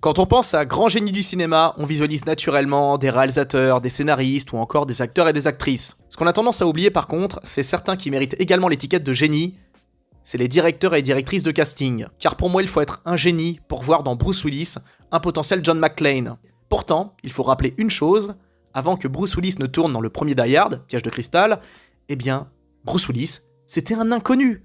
Quand on pense à grands génies du cinéma, on visualise naturellement des réalisateurs, des scénaristes ou encore des acteurs et des actrices. Ce qu'on a tendance à oublier par contre, c'est certains qui méritent également l'étiquette de génie, c'est les directeurs et directrices de casting. Car pour moi, il faut être un génie pour voir dans Bruce Willis un potentiel John McClane. Pourtant, il faut rappeler une chose, avant que Bruce Willis ne tourne dans le premier Die Hard, Piège de cristal, eh bien, Bruce Willis, c'était un inconnu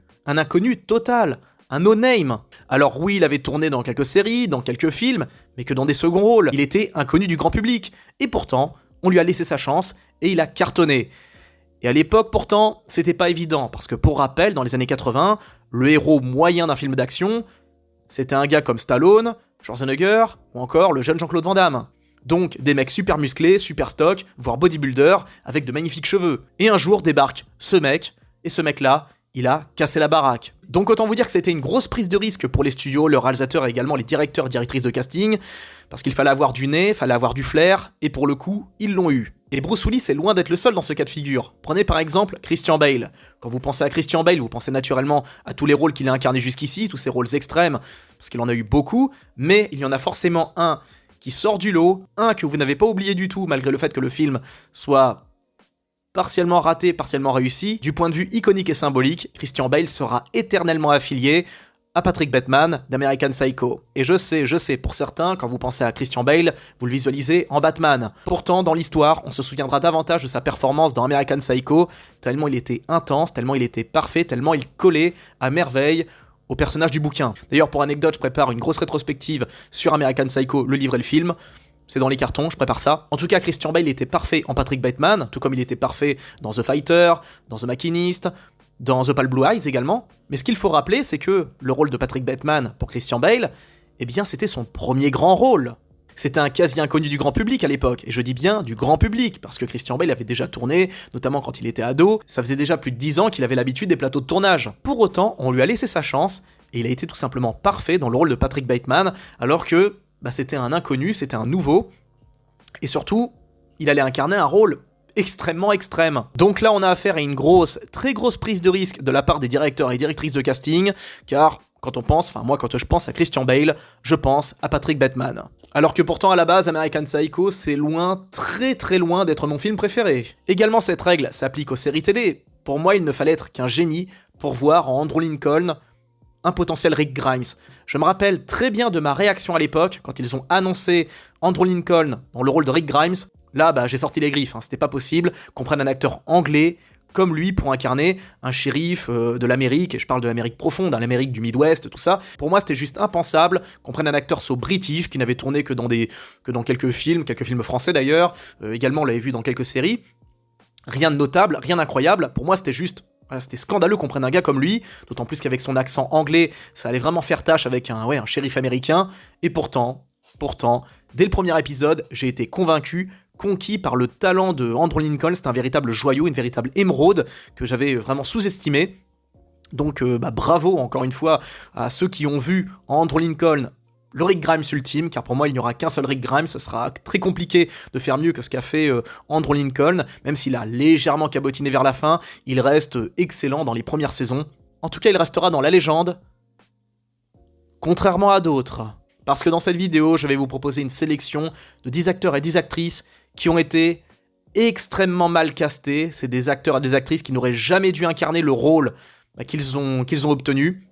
total, un no-name. Alors oui, il avait tourné dans quelques séries, dans quelques films, mais que dans des seconds rôles. Il était inconnu du grand public. Et pourtant, on lui a laissé sa chance et il a cartonné. Et à l'époque, pourtant, c'était pas évident, parce que pour rappel, dans les années 80, le héros moyen d'un film d'action, c'était un gars comme Stallone, Schwarzenegger, ou encore le jeune Jean-Claude Van Damme. Donc des mecs super musclés, super stock, voire bodybuilder, avec de magnifiques cheveux. Et un jour débarque ce mec, et ce mec-là, il a cassé la baraque. Donc autant vous dire que c'était une grosse prise de risque pour les studios, le réalisateur et également les directeurs et directrices de casting, parce qu'il fallait avoir du nez, fallait avoir du flair, et pour le coup, ils l'ont eu. Et Bruce Willis est loin d'être le seul dans ce cas de figure. Prenez par exemple Christian Bale. Quand vous pensez à Christian Bale, vous pensez naturellement à tous les rôles qu'il a incarnés jusqu'ici, tous ces rôles extrêmes, parce qu'il en a eu beaucoup, mais il y en a forcément un qui sort du lot, un que vous n'avez pas oublié du tout, malgré le fait que le film soit partiellement raté, partiellement réussi. Du point de vue iconique et symbolique, Christian Bale sera éternellement affilié à Patrick Bateman d'American Psycho. Et je sais, pour certains, quand vous pensez à Christian Bale, vous le visualisez en Batman. Pourtant, dans l'histoire, on se souviendra davantage de sa performance dans American Psycho, tellement il était intense, tellement il était parfait, tellement il collait à merveille au personnage du bouquin. D'ailleurs, pour anecdote, je prépare une grosse rétrospective sur American Psycho, le livre et le film. C'est dans les cartons, je prépare ça. En tout cas, Christian Bale était parfait en Patrick Bateman, tout comme il était parfait dans The Fighter, dans The Machinist, dans The Pale Blue Eyes également. Mais ce qu'il faut rappeler, c'est que le rôle de Patrick Bateman pour Christian Bale, eh bien c'était son premier grand rôle. C'était un quasi inconnu du grand public à l'époque, et je dis bien du grand public, parce que Christian Bale avait déjà tourné, notamment quand il était ado, ça faisait déjà plus de 10 ans qu'il avait l'habitude des plateaux de tournage. Pour autant, on lui a laissé sa chance, et il a été tout simplement parfait dans le rôle de Patrick Bateman, alors que c'était un inconnu, c'était un nouveau, et surtout, il allait incarner un rôle extrêmement extrême. Donc là, on a affaire à une grosse, très grosse prise de risque de la part des directeurs et directrices de casting, car quand je pense à Christian Bale, je pense à Patrick Bateman. Alors que pourtant, à la base, American Psycho, c'est loin, très très loin d'être mon film préféré. Également, cette règle s'applique aux séries télé. Pour moi, il ne fallait être qu'un génie pour voir en Andrew Lincoln un potentiel Rick Grimes. Je me rappelle très bien de ma réaction à l'époque, quand ils ont annoncé Andrew Lincoln dans le rôle de Rick Grimes. Là, j'ai sorti les griffes, c'était pas possible qu'on prenne un acteur anglais comme lui pour incarner un shérif de l'Amérique, et je parle de l'Amérique profonde, l'Amérique du Midwest, tout ça. Pour moi, c'était juste impensable qu'on prenne un acteur british qui n'avait tourné que dans quelques films français d'ailleurs. Également, on l'avait vu dans quelques séries. Rien de notable, rien d'incroyable. Pour moi, c'était scandaleux qu'on prenne un gars comme lui, d'autant plus qu'avec son accent anglais, ça allait vraiment faire tâche avec un shérif américain. Et pourtant, dès le premier épisode, j'ai été conquis par le talent de Andrew Lincoln. C'est un véritable joyau, une véritable émeraude que j'avais vraiment sous-estimé. Donc bravo encore une fois à ceux qui ont vu en Andrew Lincoln le Rick Grimes ultime, car pour moi il n'y aura qu'un seul Rick Grimes, ce sera très compliqué de faire mieux que ce qu'a fait Andrew Lincoln, même s'il a légèrement cabotiné vers la fin, il reste excellent dans les premières saisons. En tout cas, il restera dans la légende, contrairement à d'autres. Parce que dans cette vidéo, je vais vous proposer une sélection de 10 acteurs et 10 actrices qui ont été extrêmement mal castés. C'est des acteurs et des actrices qui n'auraient jamais dû incarner le rôle qu'ils ont obtenu.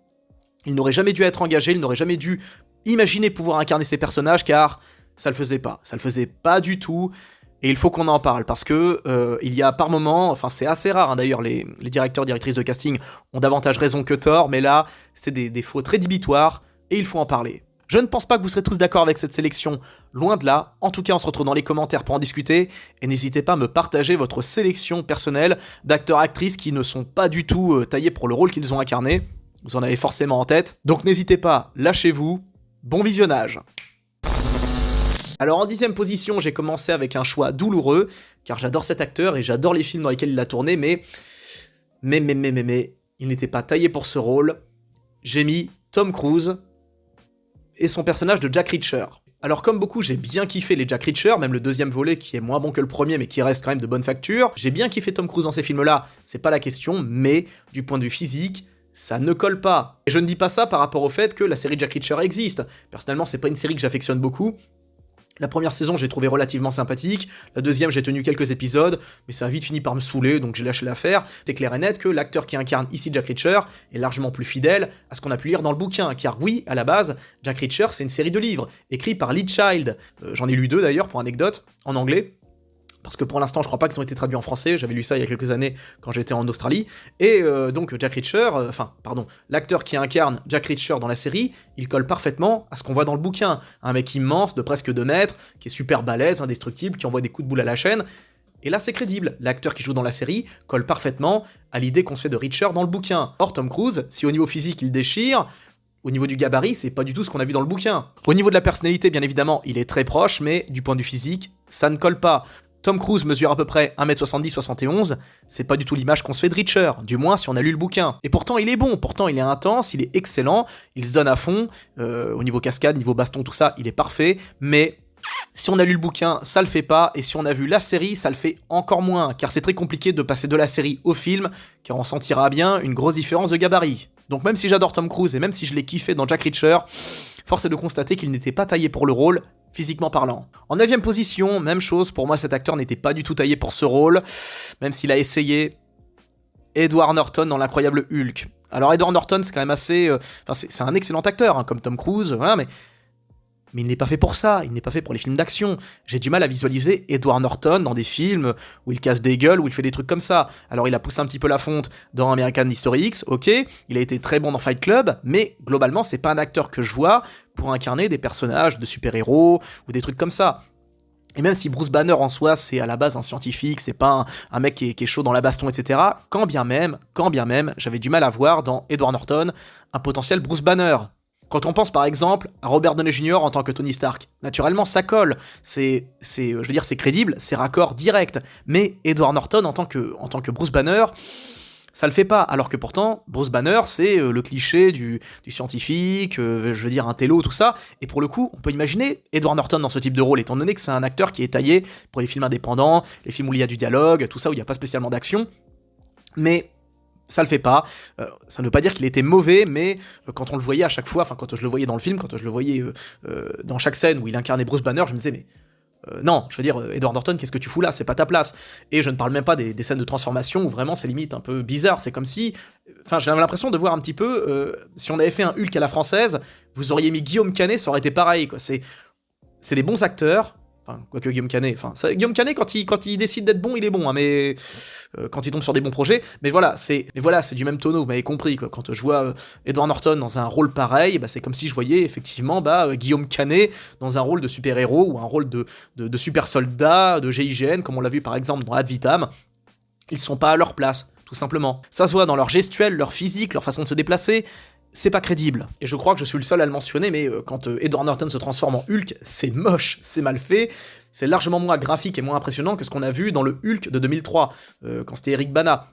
Ils n'auraient jamais dû être engagés, ils n'auraient jamais dû imaginer pouvoir incarner ces personnages, car ça le faisait pas du tout. Et il faut qu'on en parle, parce que il y a par moments, c'est assez rare d'ailleurs, les directeurs, directrices de casting ont davantage raison que tort, mais là, c'était des défauts très débitoires, et il faut en parler. Je ne pense pas que vous serez tous d'accord avec cette sélection, loin de là. En tout cas, on se retrouve dans les commentaires pour en discuter, et n'hésitez pas à me partager votre sélection personnelle d'acteurs-actrices qui ne sont pas du tout taillés pour le rôle qu'ils ont incarné. Vous en avez forcément en tête, donc n'hésitez pas, lâchez-vous, bon visionnage. Alors en 10e position, j'ai commencé avec un choix douloureux, car j'adore cet acteur et j'adore les films dans lesquels il a tourné, mais il n'était pas taillé pour ce rôle. J'ai mis Tom Cruise et son personnage de Jack Reacher. Alors comme beaucoup, j'ai bien kiffé les Jack Reacher, même le deuxième volet qui est moins bon que le premier mais qui reste quand même de bonne facture. J'ai bien kiffé Tom Cruise dans ces films-là, c'est pas la question, mais du point de vue physique, ça ne colle pas. Et je ne dis pas ça par rapport au fait que la série Jack Reacher existe. Personnellement, c'est pas une série que j'affectionne beaucoup. La première saison, j'ai trouvé relativement sympathique. La deuxième, j'ai tenu quelques épisodes, mais ça a vite fini par me saouler, donc j'ai lâché l'affaire. C'est clair et net que l'acteur qui incarne ici Jack Reacher est largement plus fidèle à ce qu'on a pu lire dans le bouquin, car oui, à la base, Jack Reacher, c'est une série de livres, écrits par Lee Child. J'en ai lu 2 d'ailleurs, pour anecdote, en anglais. Parce que pour l'instant, je crois pas qu'ils ont été traduits en français, j'avais lu ça il y a quelques années quand j'étais en Australie. Et donc Jack Reacher, l'acteur qui incarne Jack Reacher dans la série, il colle parfaitement à ce qu'on voit dans le bouquin. Un mec immense, de presque 2 mètres, qui est super balèze, indestructible, qui envoie des coups de boule à la chaîne. Et là, c'est crédible. L'acteur qui joue dans la série colle parfaitement à l'idée qu'on se fait de Reacher dans le bouquin. Or, Tom Cruise, si au niveau physique il déchire, au niveau du gabarit, c'est pas du tout ce qu'on a vu dans le bouquin. Au niveau de la personnalité, bien évidemment, il est très proche, mais du point de vue physique, ça ne colle pas. Tom Cruise mesure à peu près 1m70-71, c'est pas du tout l'image qu'on se fait de Reacher, du moins si on a lu le bouquin. Et pourtant il est bon, pourtant il est intense, il est excellent, il se donne à fond, au niveau cascade, niveau baston, tout ça, il est parfait, mais si on a lu le bouquin, ça le fait pas, et si on a vu la série, ça le fait encore moins, car c'est très compliqué de passer de la série au film, car on sentira bien une grosse différence de gabarit. Donc même si j'adore Tom Cruise et même si je l'ai kiffé dans Jack Reacher, force est de constater qu'il n'était pas taillé pour le rôle, physiquement parlant. En 9ème position, même chose, pour moi cet acteur n'était pas du tout taillé pour ce rôle, même s'il a essayé. Edward Norton dans l'incroyable Hulk. Alors Edward Norton c'est quand même assez... c'est un excellent acteur, hein, comme Tom Cruise, voilà, mais il n'est pas fait pour ça, il n'est pas fait pour les films d'action. J'ai du mal à visualiser Edward Norton dans des films où il casse des gueules, où il fait des trucs comme ça. Alors il a poussé un petit peu la fonte dans American History X, ok, il a été très bon dans Fight Club, mais globalement c'est pas un acteur que je vois pour incarner des personnages de super-héros ou des trucs comme ça. Et même si Bruce Banner en soi c'est à la base un scientifique, c'est pas un mec qui est chaud dans la baston, etc. Quand bien même, j'avais du mal à voir dans Edward Norton un potentiel Bruce Banner. Quand on pense par exemple à Robert Downey Jr. en tant que Tony Stark, naturellement ça colle, c'est crédible, c'est raccord direct, mais Edward Norton en tant que Bruce Banner, ça le fait pas, alors que pourtant, Bruce Banner, c'est le cliché du scientifique, un télo, tout ça, et pour le coup, on peut imaginer Edward Norton dans ce type de rôle, étant donné que c'est un acteur qui est taillé pour les films indépendants, les films où il y a du dialogue, tout ça, où il n'y a pas spécialement d'action, mais ça le fait pas. Ça ne veut pas dire qu'il était mauvais, mais quand on le voyait à chaque fois, quand je le voyais dans le film, quand je le voyais dans chaque scène où il incarnait Bruce Banner, je me disais, mais non, Edward Norton, qu'est-ce que tu fous là? C'est pas ta place. Et je ne parle même pas des scènes de transformation où vraiment c'est limite un peu bizarre. C'est comme si... j'avais l'impression de voir un petit peu... si on avait fait un Hulk à la française, vous auriez mis Guillaume Canet, ça aurait été pareil, quoi. C'est des bons acteurs. Quoique Guillaume Canet... Guillaume Canet, quand il décide d'être bon, il est bon, hein, mais... quand il tombe sur des bons projets, mais voilà, c'est du même tonneau, vous m'avez compris, quoi. Quand je vois Edward Norton dans un rôle pareil, c'est comme si je voyais effectivement Guillaume Canet dans un rôle de super-héros ou un rôle de super soldat, de GIGN, comme on l'a vu par exemple dans Ad Vitam. Ils sont pas à leur place, tout simplement. Ça se voit dans leur gestuelle, leur physique, leur façon de se déplacer. C'est pas crédible. Et je crois que je suis le seul à le mentionner, mais quand Edward Norton se transforme en Hulk, c'est moche, c'est mal fait, c'est largement moins graphique et moins impressionnant que ce qu'on a vu dans le Hulk de 2003, quand c'était Eric Bana.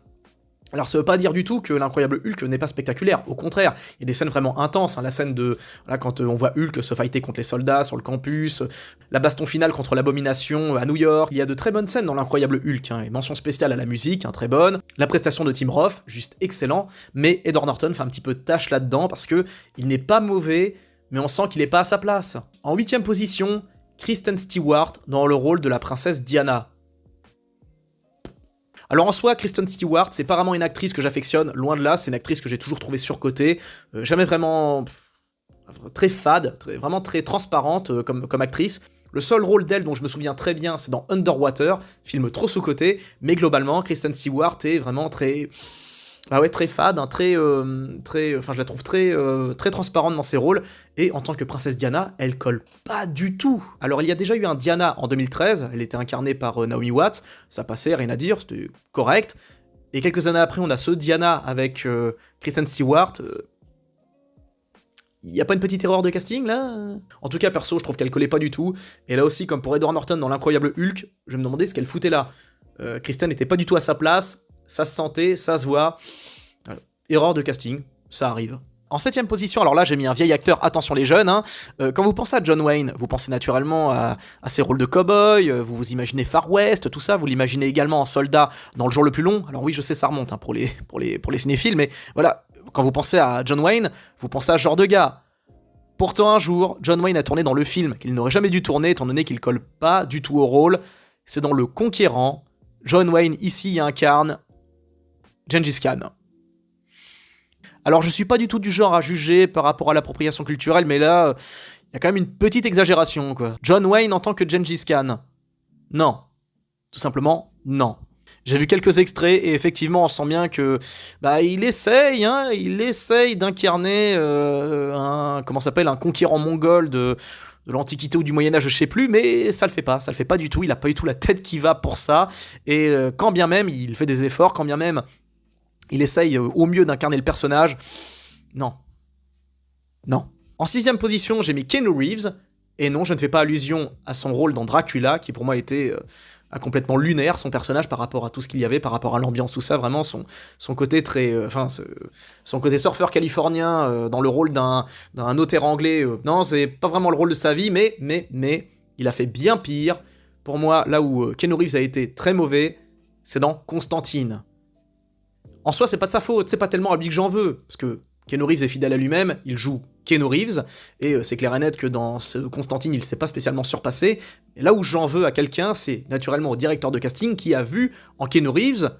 Alors ça veut pas dire du tout que l'incroyable Hulk n'est pas spectaculaire, au contraire, il y a des scènes vraiment intenses, hein, la scène de... quand on voit Hulk se fighter contre les soldats sur le campus, la baston finale contre l'abomination à New York, il y a de très bonnes scènes dans l'incroyable Hulk, hein, et mention spéciale à la musique, hein, très bonne, la prestation de Tim Roth, juste excellent, mais Edward Norton fait un petit peu de tâche là-dedans, parce que il n'est pas mauvais, mais on sent qu'il est pas à sa place. En 8ème position, Kristen Stewart dans le rôle de la princesse Diana. Alors en soi, Kristen Stewart, c'est pas vraiment une actrice que j'affectionne, loin de là, c'est une actrice que j'ai toujours trouvée surcotée, jamais vraiment très fade, vraiment très transparente comme actrice. Le seul rôle d'elle dont je me souviens très bien, c'est dans Underwater, film trop sous-coté, mais globalement, Kristen Stewart est vraiment très... très fade, hein, je la trouve très transparente dans ses rôles, et en tant que princesse Diana, elle colle pas du tout. Alors il y a déjà eu un Diana en 2013, elle était incarnée par Naomi Watts, ça passait, rien à dire, c'était correct, et quelques années après, on a ce Diana avec Kristen Stewart. Y a pas une petite erreur de casting, là? En tout cas, perso, je trouve qu'elle collait pas du tout, et là aussi, comme pour Edward Norton dans l'incroyable Hulk, je me demandais ce qu'elle foutait là. Kristen n'était pas du tout à sa place, ça se sentait, ça se voit. Erreur de casting, ça arrive. En 7ème position, alors là j'ai mis un vieil acteur, attention les jeunes, hein. Quand vous pensez à John Wayne, vous pensez naturellement à ses rôles de cow-boy, vous vous imaginez Far West, tout ça, vous l'imaginez également en soldat dans Le Jour le plus long. Alors oui, je sais, ça remonte, hein, pour les cinéphiles, mais voilà, Quand vous pensez à John Wayne, vous pensez à ce genre de gars. Pourtant un jour, John Wayne a tourné dans le film qu'il n'aurait jamais dû tourner étant donné qu'il colle pas du tout au rôle. C'est dans Le Conquérant. John Wayne ici incarne Gengis Khan. Alors je suis pas du tout du genre à juger par rapport à l'appropriation culturelle, mais là, il y a quand même une petite exagération, quoi. John Wayne en tant que Gengis Khan. Non. Tout simplement, non. J'ai vu quelques extraits et effectivement on sent bien que il essaye d'incarner un conquérant mongol de l'Antiquité ou du Moyen-Âge, je sais plus, mais ça le fait pas du tout, il a pas du tout la tête qui va pour ça, et quand bien même il fait des efforts, quand bien même il essaye au mieux d'incarner le personnage, non. En 6ème position, j'ai mis Keanu Reeves, et non, je ne fais pas allusion à son rôle dans Dracula, qui pour moi était complètement lunaire, son personnage, par rapport à tout ce qu'il y avait, par rapport à l'ambiance, tout ça, vraiment, son côté très... son côté surfeur californien, dans le rôle d'un notaire anglais, non, c'est pas vraiment le rôle de sa vie, mais, il a fait bien pire. Pour moi, là où Keanu Reeves a été très mauvais, c'est dans Constantine. En soi, c'est pas de sa faute, c'est pas tellement à lui que j'en veux, parce que Keanu Reeves est fidèle à lui-même, il joue Keanu Reeves, et c'est clair et net que dans ce Constantine, il s'est pas spécialement surpassé. Et là où j'en veux à quelqu'un, c'est naturellement au directeur de casting qui a vu en Keanu Reeves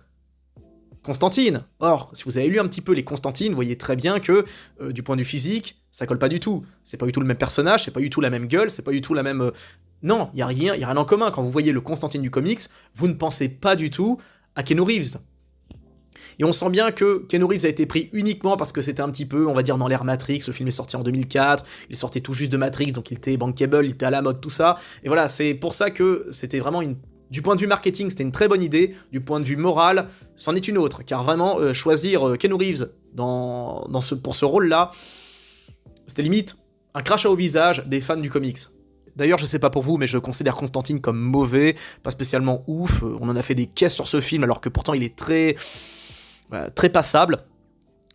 Constantine. Or, si vous avez lu un petit peu les Constantine, vous voyez très bien que, du point de vue physique, ça colle pas du tout. C'est pas du tout le même personnage, c'est pas du tout la même gueule, c'est pas du tout la même... Non, y a rien en commun. Quand vous voyez le Constantine du comics, vous ne pensez pas du tout à Keanu Reeves. Et on sent bien que Keanu Reeves a été pris uniquement parce que c'était un petit peu, on va dire, dans l'ère Matrix. Le film est sorti en 2004, il sortait tout juste de Matrix, donc il était bankable, il était à la mode, tout ça. Et voilà, c'est pour ça que c'était vraiment du point de vue marketing, c'était une très bonne idée. Du point de vue moral, c'en est une autre. Car vraiment, choisir Keanu Reeves pour ce rôle-là, c'était limite un crachat au visage des fans du comics. D'ailleurs, je sais pas pour vous, mais je considère Constantine comme mauvais, pas spécialement ouf. On en a fait des caisses sur ce film, alors que pourtant il est très passable.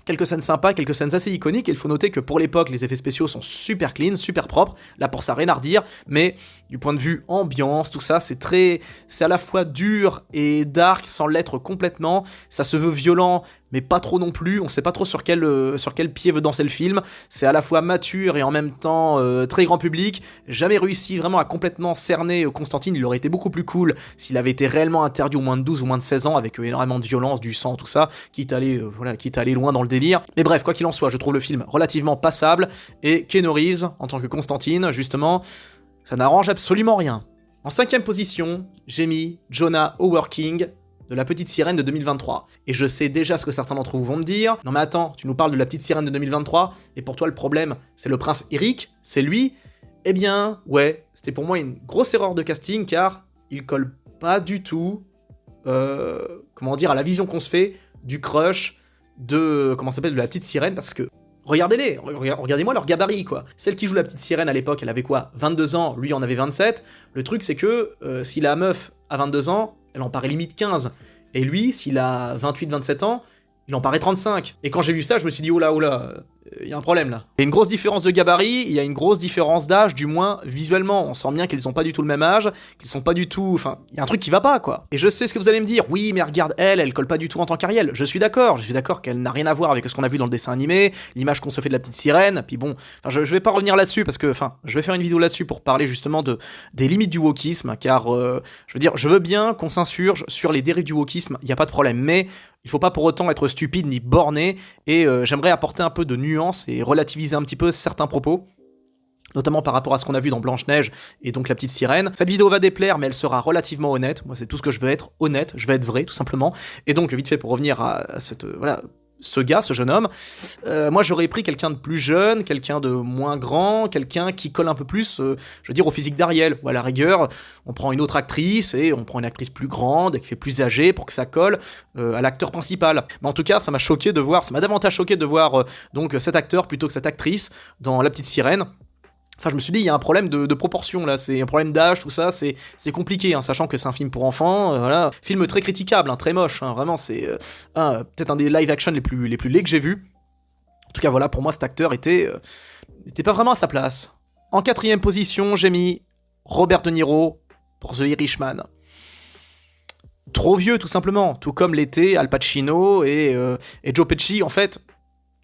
Quelques scènes sympas, quelques scènes assez iconiques, et il faut noter que pour l'époque, les effets spéciaux sont super clean, super propres, là pour ça rien à redire, mais du point de vue ambiance, tout ça, c'est à la fois dur et dark sans l'être complètement, ça se veut violent, mais pas trop non plus, on sait pas trop sur quel pied veut danser le film, c'est à la fois mature et en même temps très grand public, jamais réussi vraiment à complètement cerner Constantine, il aurait été beaucoup plus cool s'il avait été réellement interdit aux moins de 12 ou moins de 16 ans, avec énormément de violence, du sang, tout ça, quitte à aller loin dans le délire. Mais bref, quoi qu'il en soit, je trouve le film relativement passable, et Keanu Reeves, en tant que Constantine, justement, ça n'arrange absolument rien. En 5ème position, j'ai mis Jonah Hauer-King, de La Petite Sirène de 2023. Et je sais déjà ce que certains d'entre vous vont me dire. Non mais attends, tu nous parles de La Petite Sirène de 2023, et pour toi le problème, c'est le prince Eric, c'est lui? Eh bien, ouais, c'était pour moi une grosse erreur de casting, car il colle pas du tout, à la vision qu'on se fait du crush de La Petite Sirène, parce que regardez-les, regardez-moi leur gabarit, quoi. Celle qui joue La Petite Sirène à l'époque, elle avait quoi, 22 ans, lui en avait 27. Le truc c'est que si la meuf a 22 ans, elle en paraît limite 15. Et lui, s'il a 28-27 ans, il en paraît 35. Et quand j'ai vu ça, je me suis dit, oh là, il y a un problème là. Il y a une grosse différence de gabarit, il y a une grosse différence d'âge, du moins visuellement. On sent bien qu'ils ont pas du tout le même âge, qu'ils sont pas du tout... Enfin, il y a un truc qui va pas, quoi. Et je sais ce que vous allez me dire, oui, mais regarde, elle colle pas du tout en tant qu'Ariel. Je suis d'accord qu'elle n'a rien à voir avec ce qu'on a vu dans le dessin animé, l'image qu'on se fait de la petite sirène, puis bon... Enfin, je vais pas revenir là-dessus, parce que... Enfin, je vais faire une vidéo là-dessus pour parler justement des limites du wokisme, car... je veux bien qu'on s'insurge sur les dérives du wokisme, il y a pas de problème, mais... Il faut pas pour autant être stupide ni borné, et j'aimerais apporter un peu de nuance et relativiser un petit peu certains propos, notamment par rapport à ce qu'on a vu dans Blanche-Neige et donc La Petite Sirène. Cette vidéo va déplaire, mais elle sera relativement honnête. Moi, c'est tout ce que je veux être, honnête, je veux être vrai, tout simplement. Et donc, vite fait, pour revenir à ce jeune homme, moi j'aurais pris quelqu'un de plus jeune, quelqu'un de moins grand, quelqu'un qui colle un peu plus, au physique d'Ariel, ou à la rigueur, on prend une autre actrice, et on prend une actrice plus grande, qui fait plus âgée, pour que ça colle à l'acteur principal. Mais en tout cas, ça m'a davantage choqué de voir donc cet acteur plutôt que cette actrice dans La Petite Sirène. Enfin, je me suis dit, il y a un problème de proportion, là, c'est un problème d'âge, tout ça, c'est compliqué, hein, sachant que c'est un film pour enfants, voilà. Film très critiquable, hein, très moche, hein, vraiment, c'est peut-être un des live-action les plus laids que j'ai vus. En tout cas, voilà, pour moi, cet acteur était pas vraiment à sa place. En 4ème position, j'ai mis Robert De Niro pour The Irishman. Trop vieux, tout simplement, tout comme l'étaient Al Pacino et Joe Pesci, en fait.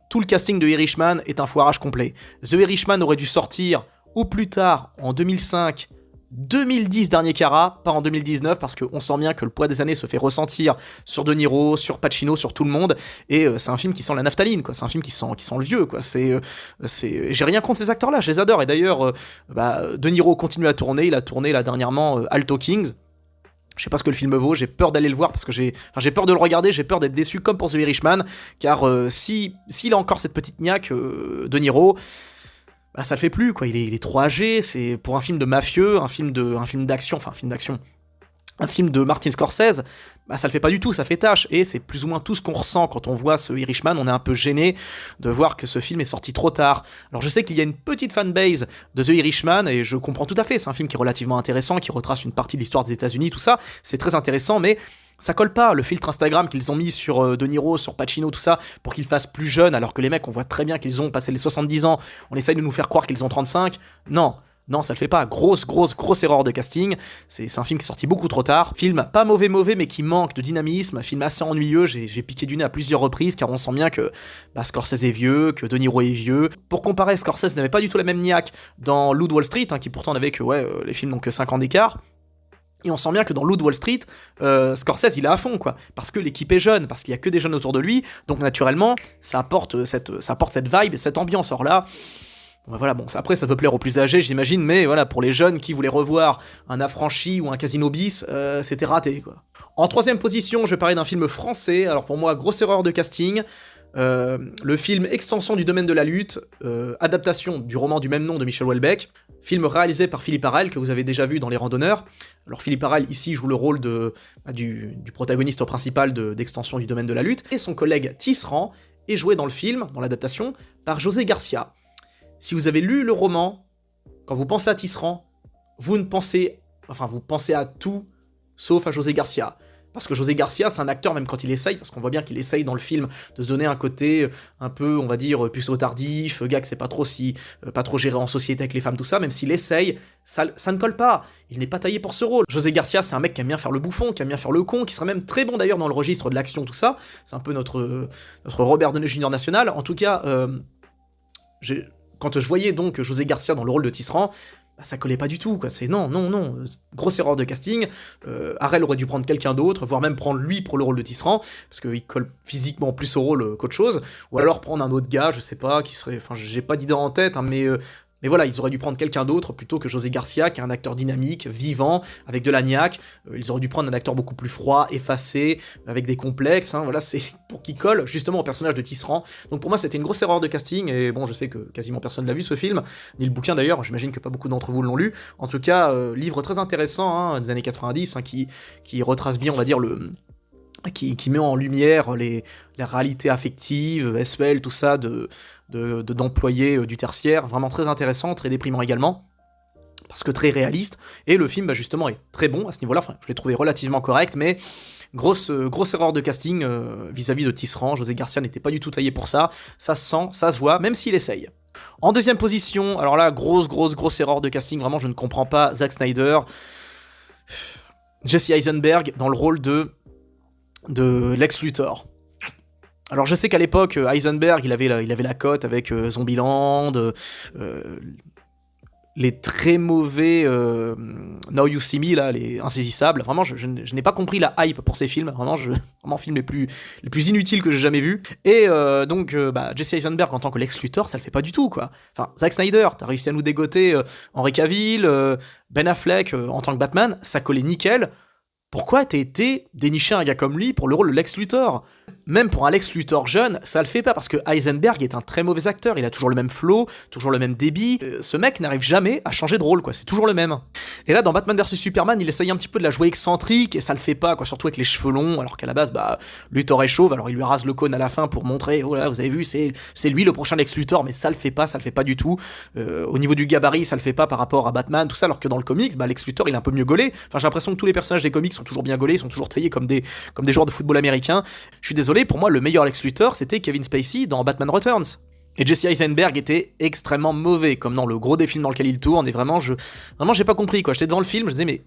tout le casting de Irishman est un foirage complet. The Irishman aurait dû sortir au plus tard en 2005, 2010 dernier carat, pas en 2019 parce qu'on sent bien que le poids des années se fait ressentir sur De Niro, sur Pacino, sur tout le monde, et c'est un film qui sent la naphtaline, quoi. C'est un film qui sent le vieux, quoi. J'ai rien contre ces acteurs-là, je les adore, et d'ailleurs, De Niro continue à tourner, il a tourné là dernièrement Alto Kings. Je sais pas ce que le film vaut, j'ai peur d'aller le voir parce que j'ai peur de le regarder, j'ai peur d'être déçu comme pour The Irishman, car s'il a encore cette petite niaque, De Niro, bah ça le fait plus, quoi. Il est trop âgé, c'est pour un film de mafieux, un film d'action, un film de Martin Scorsese, bah ça le fait pas du tout, ça fait tâche, et c'est plus ou moins tout ce qu'on ressent quand on voit ce Irishman. On est un peu gêné de voir que ce film est sorti trop tard. Alors je sais qu'il y a une petite fanbase de The Irishman, et je comprends tout à fait, c'est un film qui est relativement intéressant, qui retrace une partie de l'histoire des États-Unis, tout ça, c'est très intéressant, mais ça colle pas, le filtre Instagram qu'ils ont mis sur De Niro, sur Pacino, tout ça, pour qu'ils fassent plus jeunes, alors que les mecs, on voit très bien qu'ils ont passé les 70 ans, on essaye de nous faire croire qu'ils ont 35, non, ça le fait pas, grosse erreur de casting, c'est un film qui est sorti beaucoup trop tard, film pas mauvais, mais qui manque de dynamisme, film assez ennuyeux, j'ai piqué du nez à plusieurs reprises, car on sent bien que Scorsese est vieux, que De Niro est vieux. Pour comparer, Scorsese n'avait pas du tout la même niaque dans Loup de Wall Street, qui pourtant n'avait que, les films n'ont que 5 ans d'écart. Et on sent bien que dans Loup de Wall Street, Scorsese il est à fond, quoi, parce que l'équipe est jeune, parce qu'il y a que des jeunes autour de lui, donc naturellement ça apporte cette vibe, cette ambiance. Alors là, voilà, bon, après ça peut plaire aux plus âgés, j'imagine, mais voilà, pour les jeunes qui voulaient revoir un Affranchi ou un Casino bis, c'était raté, quoi. En troisième position, je vais parler d'un film français. Alors pour moi, grosse erreur de casting. Le film Extension du domaine de la lutte, adaptation du roman du même nom de Michel Houellebecq, film réalisé par Philippe Arrel, que vous avez déjà vu dans Les Randonneurs. Alors Philippe Arrel ici joue le rôle du protagoniste principal d'Extension du domaine de la lutte, et son collègue Tisserand est joué dans le film, dans l'adaptation, par José Garcia. Si vous avez lu le roman, quand vous pensez à Tisserand, vous pensez à tout sauf à José Garcia. Parce que José Garcia, c'est un acteur, même quand il essaye, parce qu'on voit bien qu'il essaye dans le film de se donner un côté un peu, on va dire, puceau tardif, gars que c'est pas trop géré en société avec les femmes, tout ça, même s'il essaye, ça ne colle pas. Il n'est pas taillé pour ce rôle. José Garcia, c'est un mec qui aime bien faire le bouffon, qui aime bien faire le con, qui serait même très bon d'ailleurs dans le registre de l'action, tout ça. C'est un peu notre Robert Downey Jr. national. En tout cas, quand je voyais donc José Garcia dans le rôle de Tisserand, ça collait pas du tout, quoi. C'est non, grosse erreur de casting. Arrel aurait dû prendre quelqu'un d'autre, voire même prendre lui pour le rôle de Tisserand, parce qu'il colle physiquement plus au rôle qu'autre chose, ou alors prendre un autre gars, je sais pas, qui serait, j'ai pas d'idée en tête, hein, mais voilà, ils auraient dû prendre quelqu'un d'autre plutôt que José Garcia, qui est un acteur dynamique, vivant, avec de la niaque. Ils auraient dû prendre un acteur beaucoup plus froid, effacé, avec des complexes, hein, voilà, c'est pour qu'il colle justement au personnage de Tisserand. Donc pour moi, c'était une grosse erreur de casting, et bon, je sais que quasiment personne l'a vu ce film, ni le bouquin d'ailleurs, j'imagine que pas beaucoup d'entre vous l'ont lu. En tout cas, livre très intéressant, hein, des années 90, hein, qui retrace bien, on va dire, qui met en lumière les réalités affectives, SEL, tout ça, d'employés du tertiaire, vraiment très intéressant, très déprimant également, parce que très réaliste, et le film, justement, est très bon à ce niveau-là, je l'ai trouvé relativement correct, mais grosse erreur de casting vis-à-vis de Tisserand. José Garcia n'était pas du tout taillé pour ça, ça se sent, ça se voit, même s'il essaye. En deuxième position, alors là, grosse erreur de casting, vraiment, je ne comprends pas, Zack Snyder, Jesse Eisenberg dans le rôle de Lex Luthor. Alors je sais qu'à l'époque, Eisenberg, il avait la cote avec Zombieland, les très mauvais Now You See Me, là, les insaisissables. Vraiment, je n'ai pas compris la hype pour ces films. Vraiment, film les plus inutiles que j'ai jamais vus. Et donc, Jesse Eisenberg en tant que Lex Luthor, ça le fait pas du tout, quoi. Enfin, Zack Snyder, t'as réussi à nous dégoter Henry Cavill, Ben Affleck en tant que Batman, ça collait nickel. Pourquoi t'as été dénicher un gars comme lui pour le rôle de Lex Luthor ? Même pour un Lex Luthor jeune, ça le fait pas, parce que Eisenberg est un très mauvais acteur, il a toujours le même flow, toujours le même débit, ce mec n'arrive jamais à changer de rôle, quoi, c'est toujours le même. Et là, dans Batman vs Superman, il essaye un petit peu de la jouer excentrique, et ça le fait pas, quoi, surtout avec les cheveux longs, alors qu'à la base, Luthor est chauve, alors il lui rase le cône à la fin pour montrer, oh là, vous avez vu, c'est lui le prochain Lex Luthor, mais ça le fait pas du tout. Au niveau du gabarit, ça le fait pas par rapport à Batman, tout ça, alors que dans le comics, Lex Luthor, il est un peu mieux gaulé. Enfin, j'ai l'impression que tous les personnages des comics sont toujours bien gaulés, ils sont toujours taillés comme des joueurs de football américain. Je suis désolé, pour moi, le meilleur Lex Luthor, c'était Kevin Spacey dans Batman Returns. Et Jesse Eisenberg était extrêmement mauvais, comme dans le gros des films dans lequel il tourne, et vraiment, j'ai pas compris, quoi. J'étais devant le film, je disais, mais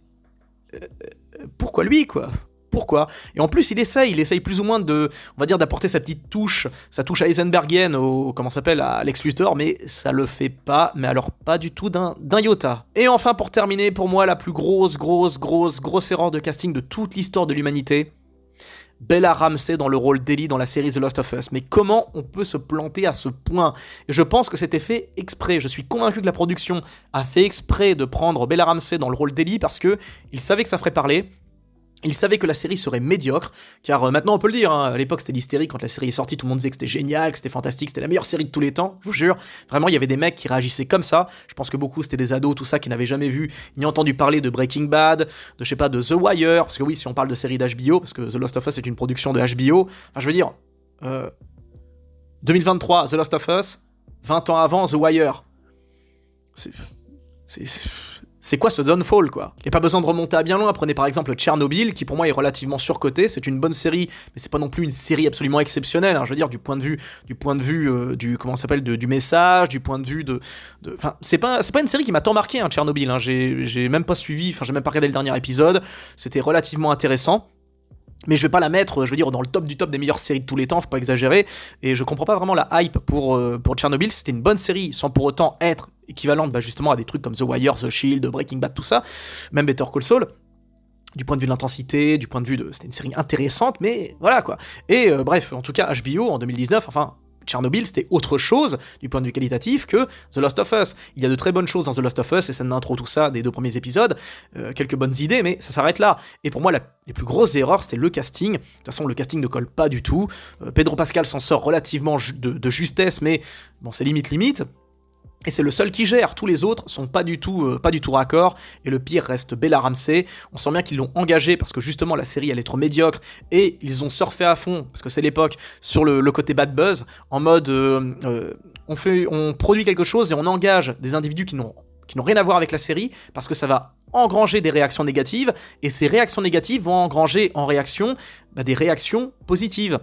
pourquoi lui, quoi ? pourquoi. Et en plus, il essaye plus ou moins on va dire, d'apporter sa petite touche, sa touche Heisenbergienne à Lex Luthor, mais ça le fait pas, mais alors pas du tout d'un iota. Et enfin, pour terminer, pour moi, la plus grosse erreur de casting de toute l'histoire de l'humanité, Bella Ramsey dans le rôle d'Ellie dans la série The Last of Us. Mais comment on peut se planter à ce point? Et je pense que c'était fait exprès. Je suis convaincu que la production a fait exprès de prendre Bella Ramsey dans le rôle d'Ellie parce que ils savaient que ça ferait parler. Ils savaient que la série serait médiocre, car maintenant on peut le dire, à l'époque c'était l'hystérie, quand la série est sortie tout le monde disait que c'était génial, que c'était fantastique, c'était la meilleure série de tous les temps, je vous jure, vraiment il y avait des mecs qui réagissaient comme ça, je pense que beaucoup c'était des ados, tout ça, qui n'avaient jamais vu ni entendu parler de Breaking Bad, de The Wire, parce que oui, si on parle de série d'HBO, parce que The Last of Us est une production de HBO, enfin je veux dire, 2023, The Last of Us, 20 ans avant, The Wire, c'est quoi ce downfall, quoi? Il n'y a pas besoin de remonter à bien loin. Prenez par exemple Tchernobyl, qui pour moi est relativement surcoté. C'est une bonne série, mais c'est pas non plus une série absolument exceptionnelle. Je veux dire, du point de vue du message, du point de vue enfin, c'est pas une série qui m'a tant marqué, Tchernobyl. J'ai même pas suivi, j'ai même pas regardé le dernier épisode. C'était relativement intéressant. Mais je vais pas la mettre, je veux dire, dans le top du top des meilleures séries de tous les temps, faut pas exagérer, et je comprends pas vraiment la hype pour Tchernobyl. C'était une bonne série, sans pour autant être équivalente justement à des trucs comme The Wire, The Shield, Breaking Bad, tout ça, même Better Call Saul, du point de vue de l'intensité, du point de vue c'était une série intéressante, mais voilà quoi. Et bref, en tout cas, HBO, en 2019, enfin... Tchernobyl, c'était autre chose du point de vue qualitatif que The Last of Us. Il y a de très bonnes choses dans The Last of Us, les scènes d'intro, tout ça, des 2 premiers épisodes, quelques bonnes idées, mais ça s'arrête là. Et pour moi, les plus grosses erreurs, c'était le casting. De toute façon, le casting ne colle pas du tout. Pedro Pascal s'en sort relativement de justesse, mais bon, c'est limite. Et c'est le seul qui gère, tous les autres sont pas du tout raccord, et le pire reste Bella Ramsey. On sent bien qu'ils l'ont engagée parce que justement la série elle est trop médiocre, et ils ont surfé à fond, parce que c'est l'époque, sur le côté bad buzz, en mode on produit quelque chose et on engage des individus qui n'ont rien à voir avec la série, parce que ça va engranger des réactions négatives, et ces réactions négatives vont engranger en réaction des réactions positives.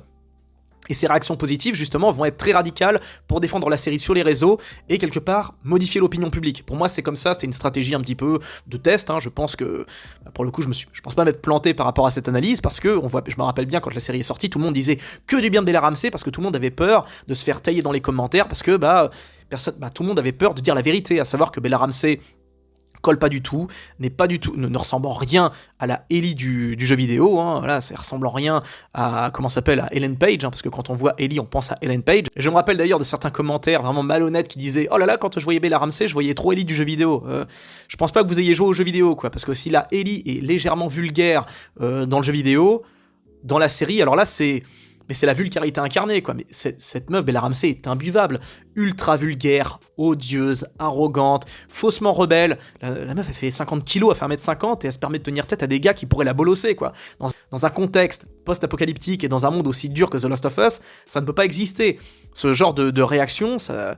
Et ces réactions positives, justement, vont être très radicales pour défendre la série sur les réseaux et, quelque part, modifier l'opinion publique. Pour moi, c'est comme ça, c'était une stratégie un petit peu de test. Je pense que, pour le coup, je pense pas m'être planté par rapport à cette analyse, parce que, je me rappelle bien, quand la série est sortie, tout le monde disait que du bien de Bella Ramsey, parce que tout le monde avait peur de se faire tailler dans les commentaires, parce que, tout le monde avait peur de dire la vérité, à savoir que Bella Ramsey colle pas du tout, ne ressemble en rien à la Ellie du jeu vidéo, voilà, ça ressemble en rien à, à Ellen Page, parce que quand on voit Ellie, on pense à Ellen Page. Et je me rappelle d'ailleurs de certains commentaires vraiment malhonnêtes qui disaient « Oh là là, quand je voyais Bella Ramsey, je voyais trop Ellie du jeu vidéo. Je pense pas que vous ayez joué au jeu vidéo, quoi, parce que si la Ellie est légèrement vulgaire dans le jeu vidéo, dans la série, alors là, c'est la vulgarité incarnée, quoi. Mais cette meuf, Bella Ramsey, est imbuvable. Ultra vulgaire, odieuse, arrogante, faussement rebelle. La meuf, elle fait 50 kilos, elle fait 1m50, et elle se permet de tenir tête à des gars qui pourraient la bolosser, quoi. Dans un contexte post-apocalyptique et dans un monde aussi dur que The Last of Us, ça ne peut pas exister. Ce genre de réaction, ça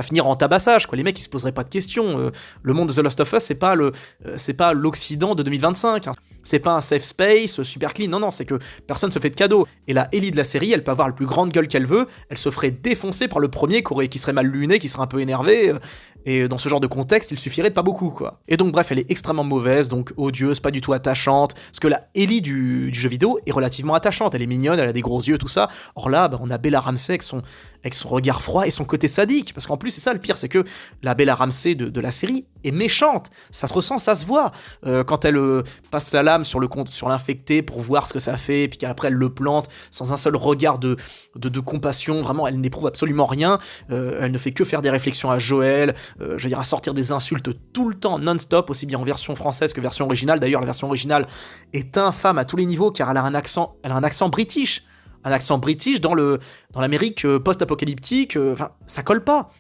finira en tabassage, quoi. Les mecs, ils se poseraient pas de questions. Le monde de The Last of Us, c'est pas l'Occident de 2025. C'est pas un safe space super clean. Non, c'est que personne se fait de cadeaux. Et la Ellie de la série, elle peut avoir la plus grande gueule qu'elle veut. Elle se ferait défoncer par le premier qui serait mal luné, qui serait un peu énervé. Et dans ce genre de contexte, il suffirait de pas beaucoup, quoi. Et donc, bref, elle est extrêmement mauvaise, donc odieuse, pas du tout attachante. Parce que la Ellie du jeu vidéo est relativement attachante. Elle est mignonne, elle a des gros yeux, tout ça. Or là, on a Bella Ramsey avec son regard froid et son côté sadique. Parce qu'en plus, c'est ça le pire, c'est que la Bella Ramsey de la série est méchante. Ça se ressent, ça se voit. Quand elle passe la lame sur l'infecté pour voir ce que ça fait, puis qu'après elle le plante sans un seul regard de compassion. Vraiment, elle n'éprouve absolument rien. Elle ne fait que faire des réflexions à Joël. À sortir des insultes tout le temps, non-stop, aussi bien en version française que version originale. D'ailleurs, la version originale est infâme à tous les niveaux, car elle a un accent british. Un accent british dans l'Amérique post-apocalyptique. Ça colle pas.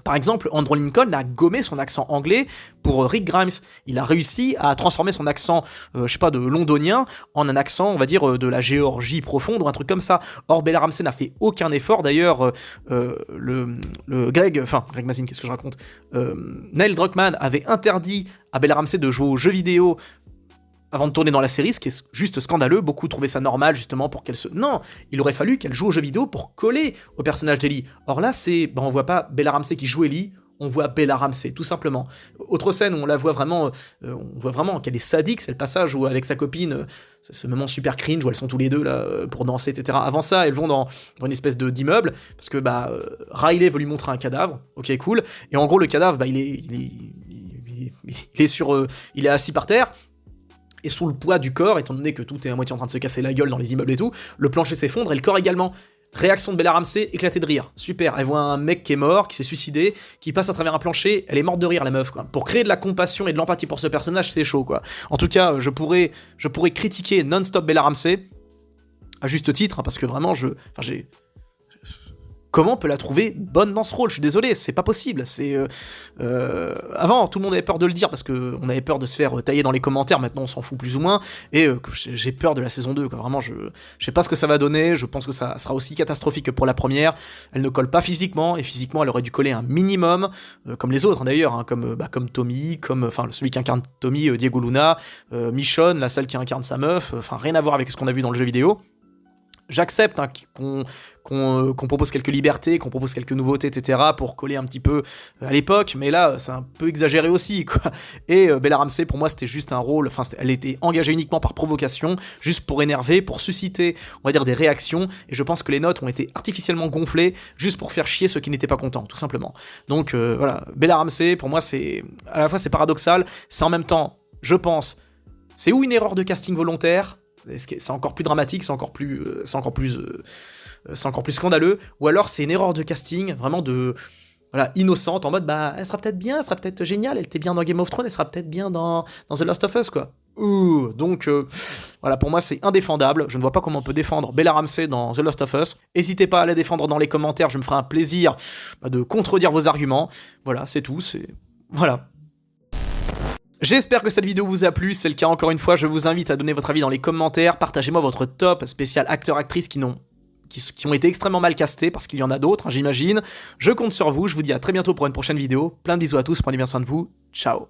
Par exemple, Andrew Lincoln a gommé son accent anglais pour Rick Grimes. Il a réussi à transformer son accent, de londonien, en un accent, on va dire, de la Géorgie profonde ou un truc comme ça. Or, Bella Ramsey n'a fait aucun effort. D'ailleurs, Greg Mazin, qu'est-ce que je raconte Neil Druckmann avait interdit à Bella Ramsey de jouer aux jeux vidéo avant de tourner dans la série, ce qui est juste scandaleux. Beaucoup trouvaient ça normal, justement, pour qu'elle se... Non, il aurait fallu qu'elle joue aux jeux vidéo pour coller au personnage d'Ellie. Or là, on voit pas Bella Ramsey qui joue Ellie, on voit Bella Ramsey, tout simplement. Autre scène où on voit vraiment qu'elle est sadique, c'est le passage où avec sa copine, ce moment super cringe où elles sont tous les deux là pour danser, etc. Avant ça, elles vont dans une espèce d'immeuble, parce que Riley veut lui montrer un cadavre, ok cool, et en gros le cadavre, il est assis par terre, et sous le poids du corps, étant donné que tout est à moitié en train de se casser la gueule dans les immeubles et tout, le plancher s'effondre et le corps également. Réaction de Bella Ramsey, éclatée de rire. Super, elle voit un mec qui est mort, qui s'est suicidé, qui passe à travers un plancher, elle est morte de rire la meuf, quoi. Pour créer de la compassion et de l'empathie pour ce personnage, c'est chaud, quoi. En tout cas, je pourrais critiquer non-stop Bella Ramsey, à juste titre, hein, parce que vraiment, comment on peut la trouver bonne dans ce rôle? Je suis désolé, c'est pas possible. Avant, tout le monde avait peur de le dire parce qu'on avait peur de se faire tailler dans les commentaires. Maintenant, on s'en fout plus ou moins. Et j'ai peur de la saison 2. Quoi. Vraiment, je sais pas ce que ça va donner. Je pense que ça sera aussi catastrophique que pour la première. Elle ne colle pas physiquement. Et physiquement, elle aurait dû coller un minimum, comme les autres d'ailleurs, hein, comme Tommy, celui qui incarne Tommy, Diego Luna, Michonne, la celle qui incarne sa meuf. Enfin, rien à voir avec ce qu'on a vu dans le jeu vidéo. J'accepte hein, qu'on propose quelques libertés, qu'on propose quelques nouveautés, etc. pour coller un petit peu à l'époque, mais là, c'est un peu exagéré aussi, quoi. Et Bella Ramsey, pour moi, c'était juste un rôle, elle était engagée uniquement par provocation, juste pour énerver, pour susciter, on va dire, des réactions, et je pense que les notes ont été artificiellement gonflées, juste pour faire chier ceux qui n'étaient pas contents, tout simplement. Donc, voilà, Bella Ramsey, pour moi, à la fois, c'est paradoxal, c'est en même temps, je pense, c'est ou une erreur de casting volontaire, c'est encore plus dramatique, c'est encore plus scandaleux, ou alors c'est une erreur de casting, vraiment innocente, en mode elle sera peut-être bien, elle sera peut-être géniale, elle était bien dans Game of Thrones, elle sera peut-être bien dans The Last of Us, quoi. Donc voilà, pour moi c'est indéfendable, je ne vois pas comment on peut défendre Bella Ramsey dans The Last of Us. N'hésitez pas à la défendre dans les commentaires, je me ferai un plaisir de contredire vos arguments. Voilà, c'est tout, voilà. J'espère que cette vidéo vous a plu, si c'est le cas encore une fois, je vous invite à donner votre avis dans les commentaires, partagez-moi votre top spécial acteurs-actrices qui ont été extrêmement mal castés, parce qu'il y en a d'autres, hein, j'imagine. Je compte sur vous, je vous dis à très bientôt pour une prochaine vidéo, plein de bisous à tous, prenez bien soin de vous, ciao.